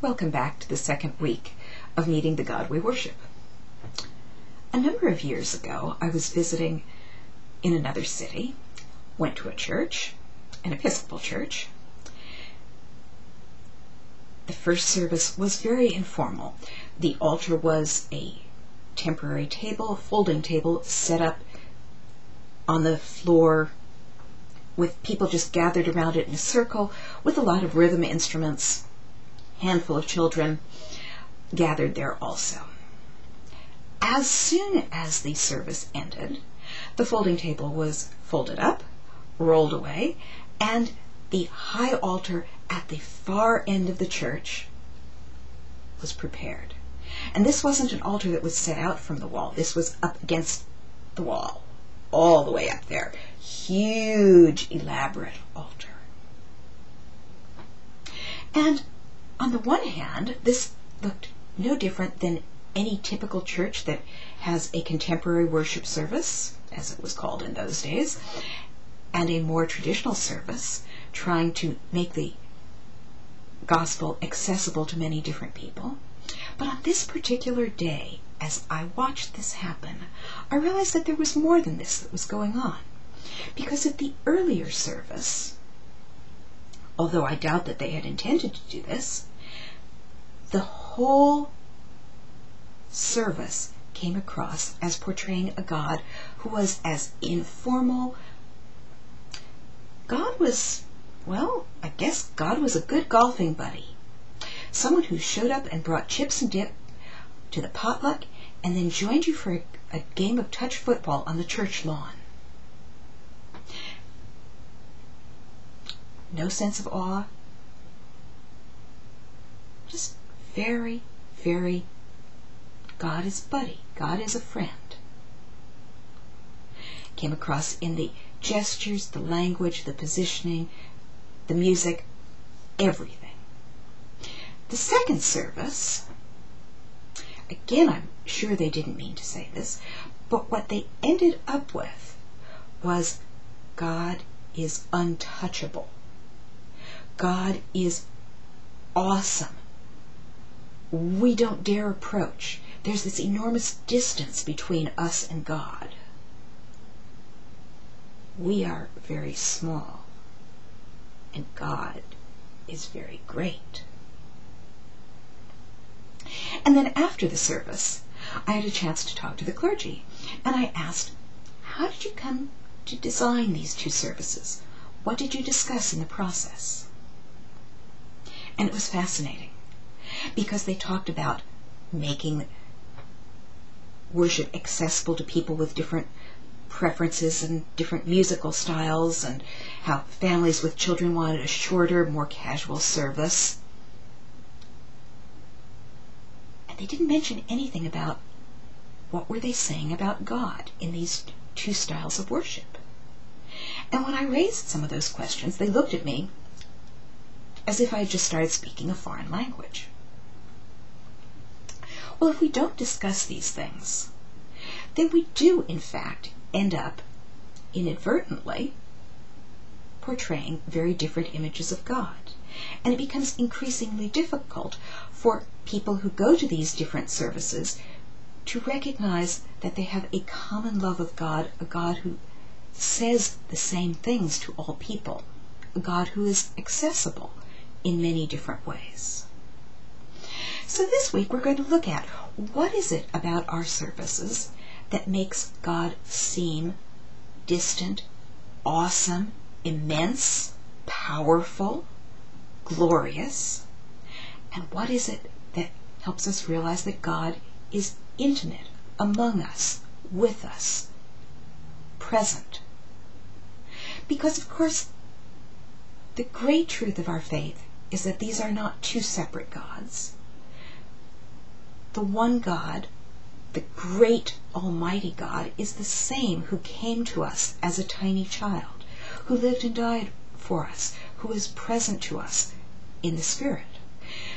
Welcome back to the second week of Meeting the God We Worship. A number of years ago, I was visiting in another city, went to a church, an Episcopal church. The first service was very informal. The altar was a temporary table, folding table, set up on the floor with people just gathered around it in a circle with a lot of rhythm instruments. Handful of children gathered there also. As soon as the service ended, the folding table was folded up, rolled away, and the high altar at the far end of the church was prepared. And this wasn't an altar that was set out from the wall. This was up against the wall, all the way up there. Huge, elaborate altar. And on the one hand, this looked no different than any typical church that has a contemporary worship service, as it was called in those days, and a more traditional service, trying to make the gospel accessible to many different people. But on this particular day, as I watched this happen, I realized that there was more than this that was going on. Because at the earlier service, although I doubt that they had intended to do this, the whole service came across as portraying a God who was as informal. God was, well, I guess God was a good golfing buddy. Someone who showed up and brought chips and dip to the potluck and then joined you for a game of touch football on the church lawn. No sense of awe. Just very, very, God is buddy. God is a friend. Came across in the gestures, the language, the positioning, the music, everything. The second service, again, I'm sure they didn't mean to say this, but what they ended up with was God is untouchable. God is awesome. We don't dare approach. There's this enormous distance between us and God. We are very small, and God is very great. And then after the service, I had a chance to talk to the clergy, and I asked, how did you come to design these two services? What did you discuss in the process? And it was fascinating, because they talked about making worship accessible to people with different preferences and different musical styles, and how families with children wanted a shorter, more casual service. And they didn't mention anything about what were they saying about God in these two styles of worship. And when I raised some of those questions, they looked at me as if I had just started speaking a foreign language. Well, if we don't discuss these things, then we do, in fact, end up inadvertently portraying very different images of God. And it becomes increasingly difficult for people who go to these different services to recognize that they have a common love of God, a God who says the same things to all people, a God who is accessible in many different ways. So this week we're going to look at what is it about our services that makes God seem distant, awesome, immense, powerful, glorious, and what is it that helps us realize that God is intimate, among us, with us, present. Because, of course, the great truth of our faith is that these are not two separate gods. The one God, the great almighty God, is the same who came to us as a tiny child, who lived and died for us, who is present to us in the Spirit.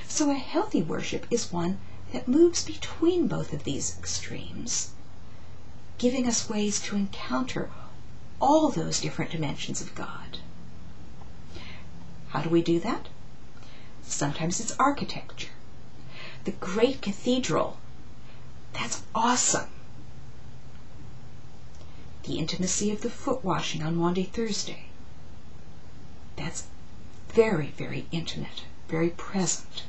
So a healthy worship is one that moves between both of these extremes, giving us ways to encounter all those different dimensions of God. How do we do that? Sometimes it's architecture. the great cathedral. That's awesome. The intimacy of the foot washing on Maundy Thursday. That's very, very intimate, very present.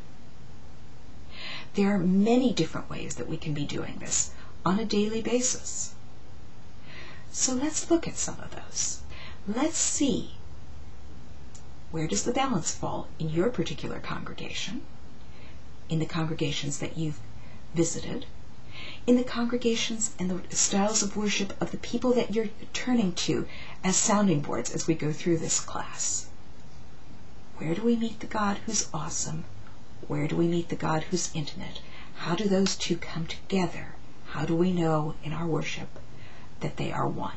There are many different ways that we can be doing this on a daily basis. So let's look at some of those. Let's see, where does the balance fall in your particular congregation, in the congregations that you've visited, in the congregations and the styles of worship of the people that you're turning to as sounding boards as we go through this class. Where do we meet the God who's awesome? Where do we meet the God who's intimate? How do those two come together? How do we know in our worship that they are one?